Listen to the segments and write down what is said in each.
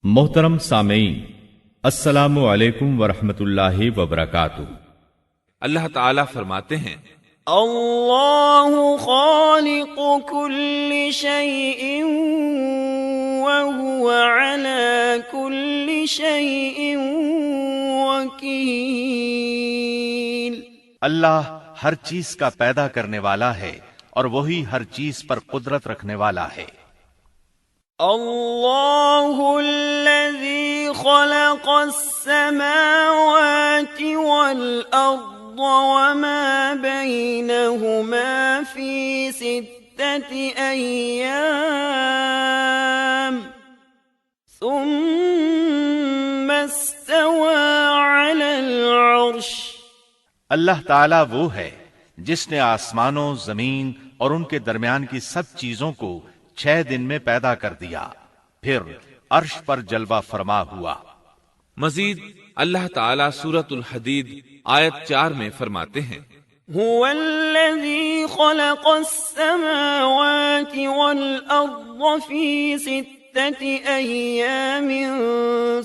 محترم سامعین، السلام علیکم ورحمۃ اللہ وبرکاتہ۔ اللہ تعالیٰ فرماتے ہیں، اللہ خالق کل شیء وہو علی کل شیء وکیل۔ اللہ ہر چیز کا پیدا کرنے والا ہے اور وہی ہر چیز پر قدرت رکھنے والا ہے۔ اللہ الذی خلق السماوات والارض وما بینہما فی 6 ایام ثم استوى علی العرش۔ اللہ تعالیٰ وہ ہے جس نے آسمانوں، زمین اور ان کے درمیان کی سب چیزوں کو 6 دن میں پیدا کر دیا، پھر عرش پر جلوہ فرما ہوا۔ مزید اللہ تعالیٰ سورۃ الحدید آیت 4 میں فرماتے ہیں، هو الذي خلق السماوات والأرض في 6 أيام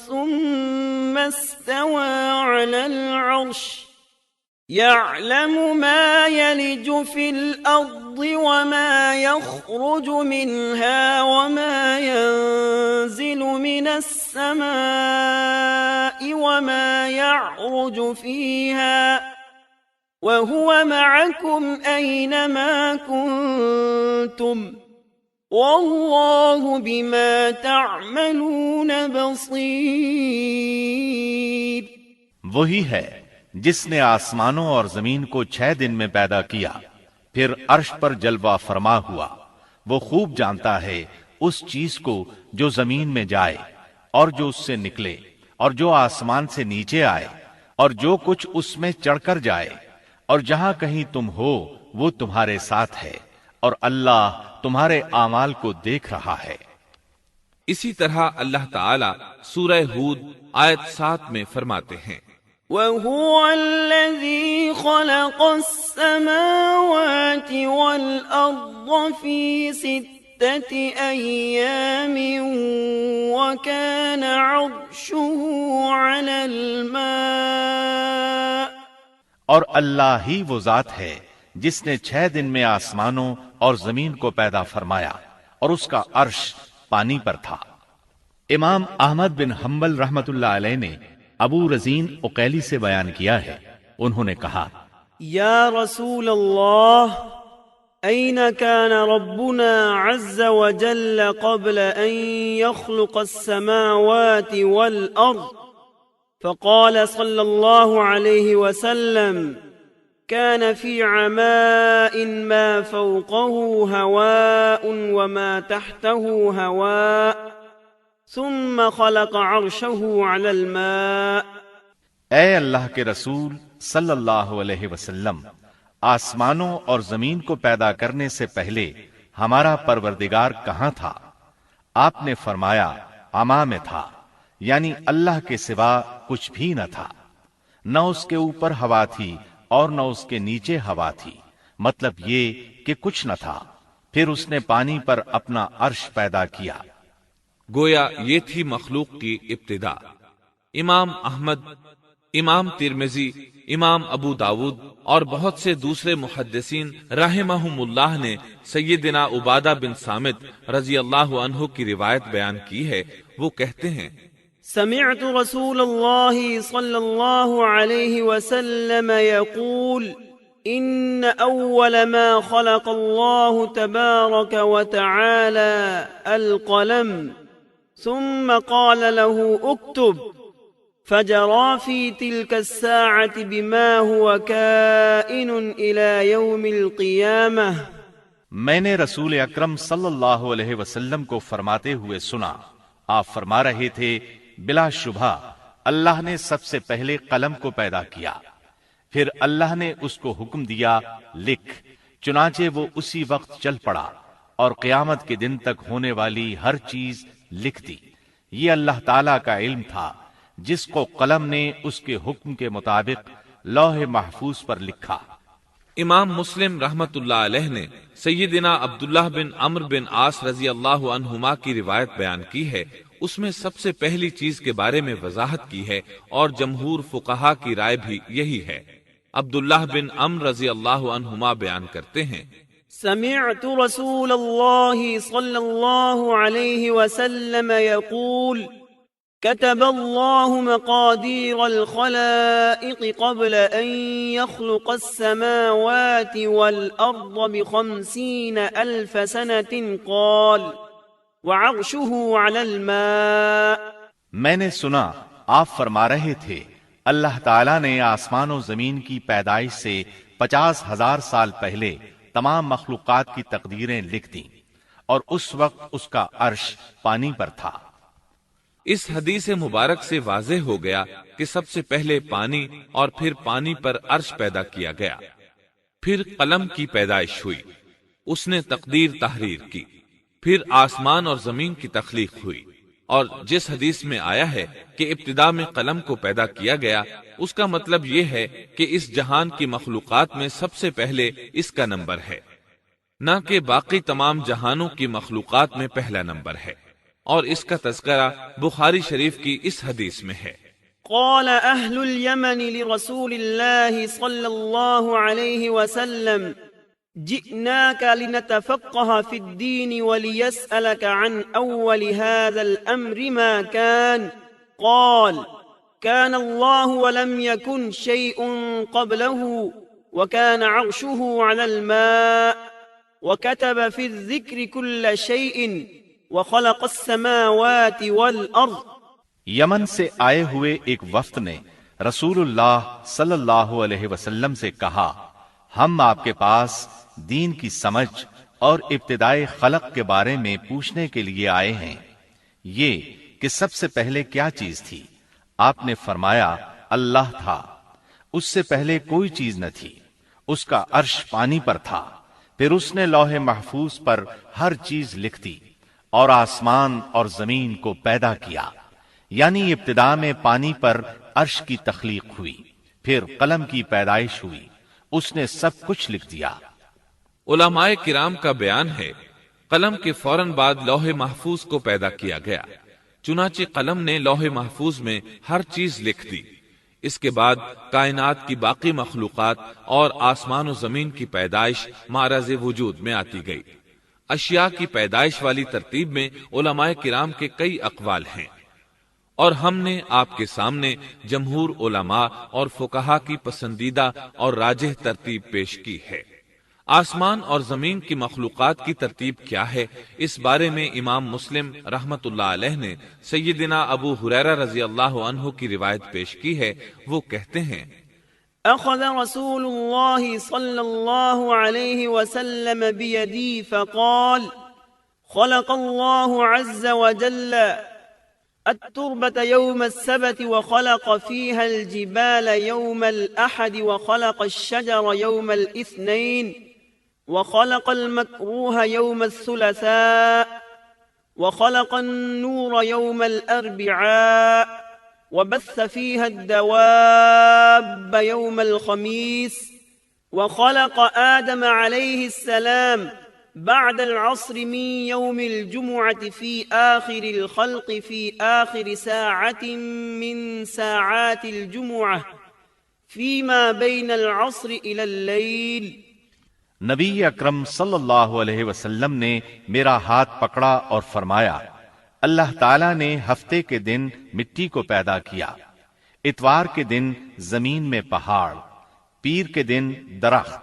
ثم استوى على العرش يعلم ما يلج في الأرض وما يخرج منها وما ينزل من السماء وما يعرج فيها وهو معكم أينما كنتم والله بما تعملون بصير۔ وہی ہے جس نے آسمانوں اور زمین کو 6 دن میں پیدا کیا، پھر عرش پر جلوہ فرما ہوا۔ وہ خوب جانتا ہے اس چیز کو جو زمین میں جائے اور جو اس سے نکلے، اور جو آسمان سے نیچے آئے، اور جو کچھ اس میں چڑھ کر جائے، اور جہاں کہیں تم ہو وہ تمہارے ساتھ ہے، اور اللہ تمہارے اعمال کو دیکھ رہا ہے۔ اسی طرح اللہ تعالیٰ سورہ ہود آیت 7 میں فرماتے ہیں، وَهُوَ الَّذِي خَلَقَ السَّمَاوَاتِ وَالْأَرْضَ فِي 6 أَيَّامٍ وَكَانَ عَرْشُهُ عَلَى الْمَاءِ۔ اور اللہ ہی وہ ذات ہے جس نے 6 دن میں آسمانوں اور زمین کو پیدا فرمایا اور اس کا عرش پانی پر تھا۔ امام احمد بن حنبل رحمت اللہ علیہ نے ابو رزین عقیلی سے بیان کیا ہے، انہوں نے کہا، یا رسول اللہ، أين كان ربنا عز وجل قبل أن يخلق السماوات والأرض؟ فقال صلى الله عليه وسلم، كان في عماء ما فوقه هواء وما تحته هواء ثم خلق عرشه على الماء۔ اے اللہ کے رسول صلی اللہ علیہ وسلم، آسمانوں اور زمین کو پیدا کرنے سے پہلے ہمارا پروردگار کہاں تھا؟ آپ نے فرمایا عما میں تھا، یعنی اللہ کے سوا کچھ بھی نہ تھا، نہ اس کے اوپر ہوا تھی اور نہ اس کے نیچے ہوا تھی، مطلب یہ کہ کچھ نہ تھا، پھر اس نے پانی پر اپنا عرش پیدا کیا۔ گویا یہ تھی مخلوق کی ابتدا۔ امام احمد، امام ترمذی، امام ابو داود اور بہت سے دوسرے محدثین رحمہم اللہ نے سیدنا عبادہ بن صامت رضی اللہ عنہ کی روایت بیان کی ہے۔ وہ کہتے ہیں، سمعت رسول اللہ صلی اللہ علیہ وسلم يقول ان اول ما خلق اللہ تبارک وتعالی القلم ثم قال له اكتب فجرى في تلك الساعة بما هو كائن إلى يوم القيامة۔ میں نے رسول اکرم صلی اللہ علیہ وسلم کو فرماتے ہوئے سنا، آپ فرما رہے تھے، بلا شبہ اللہ نے سب سے پہلے قلم کو پیدا کیا، پھر اللہ نے اس کو حکم دیا لکھ، چنانچہ وہ اسی وقت چل پڑا اور قیامت کے دن تک ہونے والی ہر چیز لکھ دی۔ یہ اللہ تعالیٰ کا علم تھا جس کو قلم نے اس کے حکم کے مطابق لوح محفوظ پر لکھا۔ امام مسلم رحمت اللہ علیہ نے سیدنا عبداللہ بن عمرو بن عاص رضی اللہ عنہما کی روایت بیان کی ہے، اس میں سب سے پہلی چیز کے بارے میں وضاحت کی ہے اور جمہور فقہا کی رائے بھی یہی ہے۔ عبداللہ بن عمرو رضی اللہ عنہما بیان کرتے ہیں، سمعت رسول اللہ صلی اللہ علیہ وسلم يقول كتب الله مقادير الخلائق قبل أن يخلق السماوات والأرض ب50,000 سنة قال وعرشه على الماء۔ میں نے سنا آپ فرما رہے تھے اللہ تعالیٰ نے آسمان و زمین کی پیدائش سے 50,000 سال پہلے تمام مخلوقات کی تقدیریں لکھ دیں اور اس وقت اس کا عرش پانی پر تھا۔ اس حدیث مبارک سے واضح ہو گیا کہ سب سے پہلے پانی اور پھر پانی پر عرش پیدا کیا گیا، پھر قلم کی پیدائش ہوئی، اس نے تقدیر تحریر کی، پھر آسمان اور زمین کی تخلیق ہوئی، اور جس حدیث میں آیا ہے کہ ابتدا میں قلم کو پیدا کیا گیا، اس کا مطلب یہ ہے کہ اس جہان کی مخلوقات میں سب سے پہلے اس کا نمبر ہے، نہ کہ باقی تمام جہانوں کی مخلوقات میں پہلا نمبر ہے، اور اس کا تذکرہ بخاری شریف کی اس حدیث میں ہے۔ قال أهل اليمن لرسول الله صلى الله عليه وسلم جئناك لنتفقه في الدين وليسألك عن أول هذا الأمر ما كان قال كان الله ولم يكن شيء قبله وكان عرشه على الماء وكتب في الذكر كل شيء وخلق السماوات والأرض۔ یمن سے آئے ہوئے ایک وفد نے رسول اللہ صلی اللہ علیہ وسلم سے کہا، ہم آپ کے پاس دین کی سمجھ اور ابتدائی خلق کے بارے میں پوچھنے کے لیے آئے ہیں، یہ کہ سب سے پہلے کیا چیز تھی؟ آپ نے فرمایا اللہ تھا، اس سے پہلے کوئی چیز نہ تھی، اس کا عرش پانی پر تھا، پھر اس نے لوح محفوظ پر ہر چیز لکھ دی اور آسمان اور زمین کو پیدا کیا، یعنی ابتدا میں پانی پر عرش کی تخلیق ہوئی، پھر قلم کی پیدائش ہوئی، اس نے سب کچھ لکھ دیا۔ علماء کرام کا بیان ہے، قلم کے فوراً بعد لوح محفوظ کو پیدا کیا گیا، چنانچہ قلم نے لوح محفوظ میں ہر چیز لکھ دی۔ اس کے بعد کائنات کی باقی مخلوقات اور آسمان و زمین کی پیدائش معرض وجود میں آتی گئی۔ اشیاء کی پیدائش والی ترتیب میں علماء کرام کے کئی اقوال ہیں، اور ہم نے آپ کے سامنے جمہور علماء اور فقہا کی پسندیدہ اور راجح ترتیب پیش کی ہے۔ آسمان اور زمین کی مخلوقات کی ترتیب کیا ہے، اس بارے میں امام مسلم رحمت اللہ علیہ نے سیدنا ابو ہریرہ رضی اللہ عنہ کی روایت پیش کی ہے۔ وہ کہتے ہیں، أخذ رسول الله صلى الله عليه وسلم بيدي فقال خلق الله عز وجل التربة يوم السبت وخلق فيها الجبال يوم الأحد وخلق الشجر يوم الاثنين وخلق المكروه يوم الثلاثاء وخلق النور يوم الأربعاء وبث فيها الدواب يوم الخميس وخلق آدم عليه السلام بعد العصر من يوم الجمعة في آخر الخلق في آخر ساعة من ساعات الجمعة فيما بين العصر إلى الليل۔ نبی اکرم صلی اللہ علیہ وسلم نے میرا ہاتھ پکڑا اور فرمایا، اللہ تعالیٰ نے ہفتے کے دن مٹی کو پیدا کیا، اتوار کے دن زمین میں پہاڑ، پیر کے دن درخت،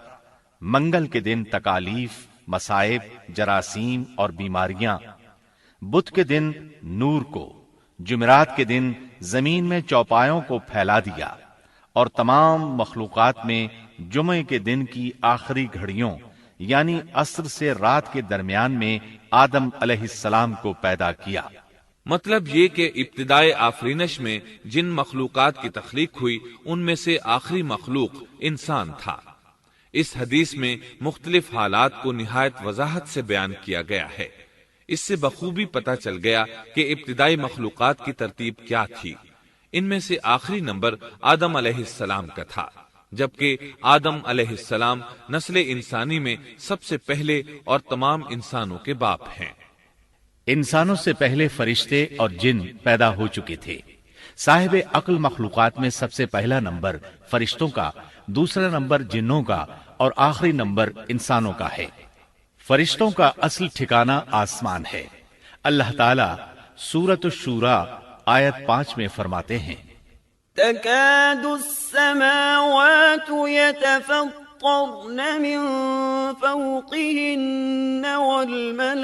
منگل کے دن تکالیف، مصائب، جراثیم اور بیماریاں، بدھ کے دن نور کو، جمعرات کے دن زمین میں چوپایوں کو پھیلا دیا، اور تمام مخلوقات میں جمعے کے دن کی آخری گھڑیوں یعنی عصر سے رات کے درمیان میں آدم علیہ السلام کو پیدا کیا۔ مطلب یہ کہ ابتدائے آفرینش میں جن مخلوقات کی تخلیق ہوئی ان میں سے آخری مخلوق انسان تھا۔ اس حدیث میں مختلف حالات کو نہایت وضاحت سے بیان کیا گیا ہے۔ اس سے بخوبی پتہ چل گیا کہ ابتدائی مخلوقات کی ترتیب کیا تھی۔ ان میں سے آخری نمبر آدم علیہ السلام کا تھا، جبکہ آدم علیہ السلام نسل انسانی میں سب سے پہلے اور تمام انسانوں کے باپ ہیں۔ انسانوں سے پہلے فرشتے اور جن پیدا ہو چکے تھے۔ صاحب عقل مخلوقات میں سب سے پہلا نمبر فرشتوں کا، دوسرا نمبر جنوں کا اور آخری نمبر انسانوں کا ہے۔ فرشتوں کا اصل ٹھکانہ آسمان ہے۔ اللہ تعالی سورۃ الشورى آیت 5 میں فرماتے ہیں، تكاد السماوات يتفطرن من فوقهن والملائكة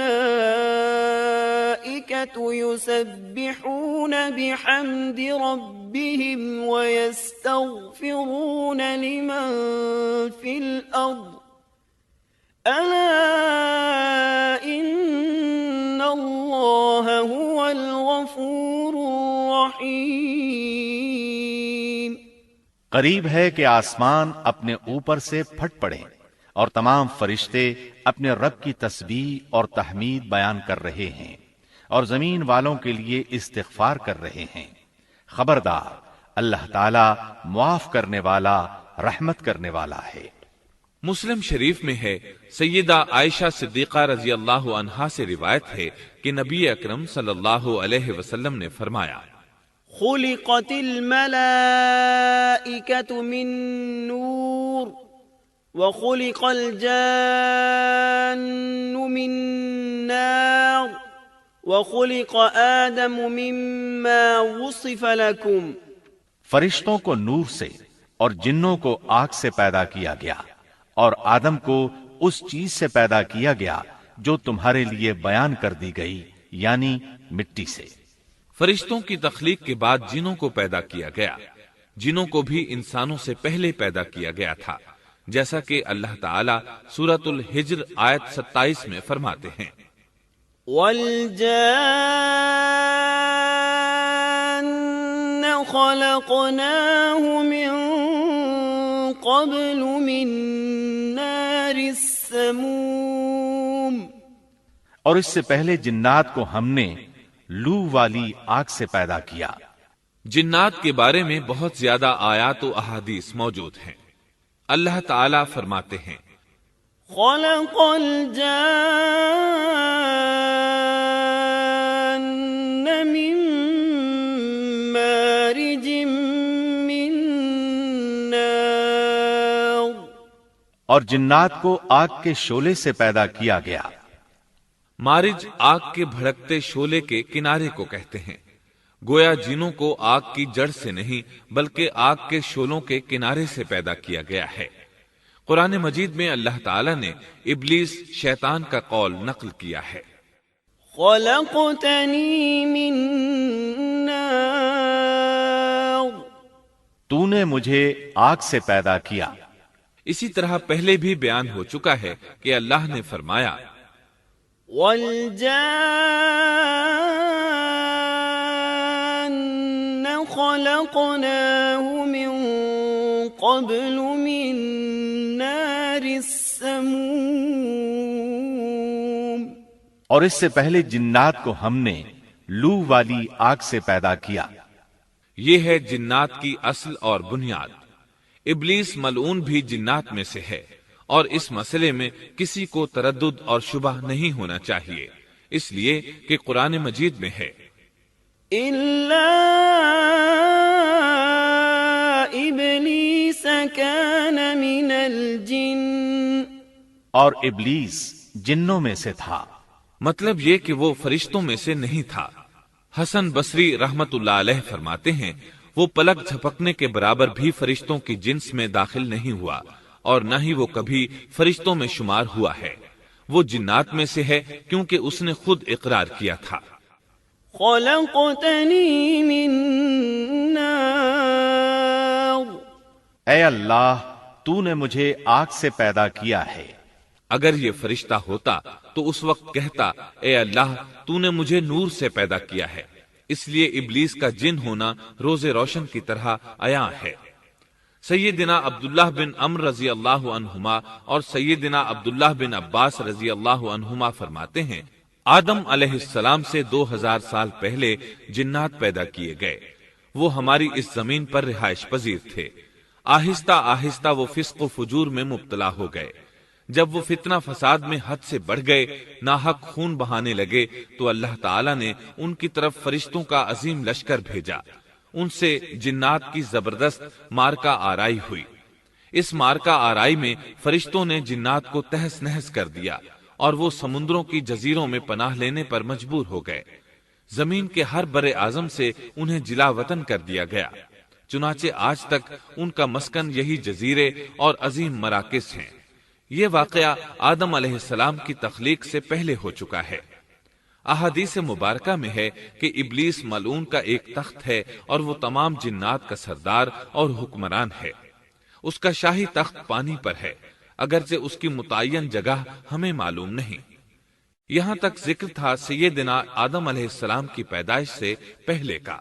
يسبحون بحمد ربهم ويستغفرون لمن في الأرض ألا إن الله هو الغفور الرحيم۔ قریب ہے کہ آسمان اپنے اوپر سے پھٹ پڑے اور تمام فرشتے اپنے رب کی تسبیح اور تحمید بیان کر رہے ہیں اور زمین والوں کے لیے استغفار کر رہے ہیں۔ خبردار، اللہ تعالی معاف کرنے والا، رحمت کرنے والا ہے۔ مسلم شریف میں ہے، سیدہ عائشہ صدیقہ رضی اللہ عنہا سے روایت ہے کہ نبی اکرم صلی اللہ علیہ وسلم نے فرمایا، خلقت الملائكة من نور وخلق الجان من نار وخلق آدم مما وصف لكم۔ فرشتوں کو نور سے اور جنوں کو آگ سے پیدا کیا گیا اور آدم کو اس چیز سے پیدا کیا گیا جو تمہارے لیے بیان کر دی گئی، یعنی مٹی سے۔ فرشتوں کی تخلیق کے بعد جنوں کو پیدا کیا گیا۔ جنوں کو بھی انسانوں سے پہلے پیدا کیا گیا تھا، جیسا کہ اللہ تعالیٰ سورۃ الحجر آیت 27 میں فرماتے ہیں، وَالْجَانَّ خَلَقْنَاهُ مِن قَبْلُ مِن نَّارِ السَّمُومِ۔ اور اس سے پہلے جنات کو ہم نے لو والی آگ سے پیدا کیا۔ جنات کے بارے میں بہت زیادہ آیات و احادیث موجود ہیں۔ اللہ تعالیٰ فرماتے ہیں، خلق الجان من مارج من نار۔ اور جنات کو آگ کے شعلے سے پیدا کیا گیا۔ مارج آگ کے بھڑکتے شعلے کے کنارے کو کہتے ہیں۔ گویا جنوں کو آگ کی جڑ سے نہیں بلکہ آگ کے شعلوں کے کنارے سے پیدا کیا گیا ہے۔ قرآن مجید میں اللہ تعالیٰ نے ابلیس شیطان کا قول نقل کیا ہے، خلقتنی من نار۔ تو نے مجھے آگ سے پیدا کیا۔ اسی طرح پہلے بھی بیان ہو چکا ہے کہ اللہ نے فرمایا، والجان خلقناه من قبل من نار السموم۔ اور اس سے پہلے جنات کو ہم نے لو والی آگ سے پیدا کیا۔ یہ ہے جنات کی اصل اور بنیاد۔ ابلیس ملعون بھی جنات میں سے ہے، اور اس مسئلے میں کسی کو تردد اور شبہ نہیں ہونا چاہیے، اس لیے کہ قرآن مجید میں ہے، إِلَّا إِبْلِيسَ كَانَ مِنَ الْجِنِّ۔ اور ابلیس جنوں میں سے تھا۔ مطلب یہ کہ وہ فرشتوں میں سے نہیں تھا۔ حسن بصری رحمت اللہ علیہ فرماتے ہیں، وہ پلک جھپکنے کے برابر بھی فرشتوں کی جنس میں داخل نہیں ہوا، اور نہ ہی وہ کبھی فرشتوں میں شمار ہوا ہے۔ وہ جنات میں سے ہے کیونکہ اس نے خود اقرار کیا تھا، خلقتنی من نار۔ اے اللہ، تو نے مجھے آگ سے پیدا کیا ہے۔ اگر یہ فرشتہ ہوتا تو اس وقت کہتا، اے اللہ، تو نے مجھے نور سے پیدا کیا ہے۔ اس لیے ابلیس کا جن ہونا روز روشن کی طرح عیاں ہے۔ سیدنا عبداللہ بن عمرو رضی اللہ عنہما اور سیدنا عبداللہ بن عباس رضی اللہ عنہما فرماتے ہیں، آدم علیہ السلام سے 2000 سال پہلے جنات پیدا کیے گئے۔ وہ ہماری اس زمین پر رہائش پذیر تھے۔ آہستہ آہستہ وہ فسق و فجور میں مبتلا ہو گئے۔ جب وہ فتنہ فساد میں حد سے بڑھ گئے، ناحق خون بہانے لگے، تو اللہ تعالی نے ان کی طرف فرشتوں کا عظیم لشکر بھیجا۔ ان سے جنات کی زبردست مارکا آرائی ہوئی۔ اس مارکا آرائی میں فرشتوں نے جنات کو تہس نہس کر دیا اور وہ سمندروں کی جزیروں میں پناہ لینے پر مجبور ہو گئے۔ زمین کے ہر بر اعظم سے انہیں جلا وطن کر دیا گیا، چنانچہ آج تک ان کا مسکن یہی جزیرے اور عظیم مراکز ہیں۔ یہ واقعہ آدم علیہ السلام کی تخلیق سے پہلے ہو چکا ہے۔ احادیث مبارکہ میں ہے کہ ابلیس ملعون کا ایک تخت ہے اور وہ تمام جنات کا سردار اور حکمران ہے۔ اس کا شاہی تخت پانی پر ہے، اگرچہ اس کی متعین جگہ ہمیں معلوم نہیں۔ یہاں تک ذکر تھا سیدنا آدم علیہ السلام کی پیدائش سے پہلے کا۔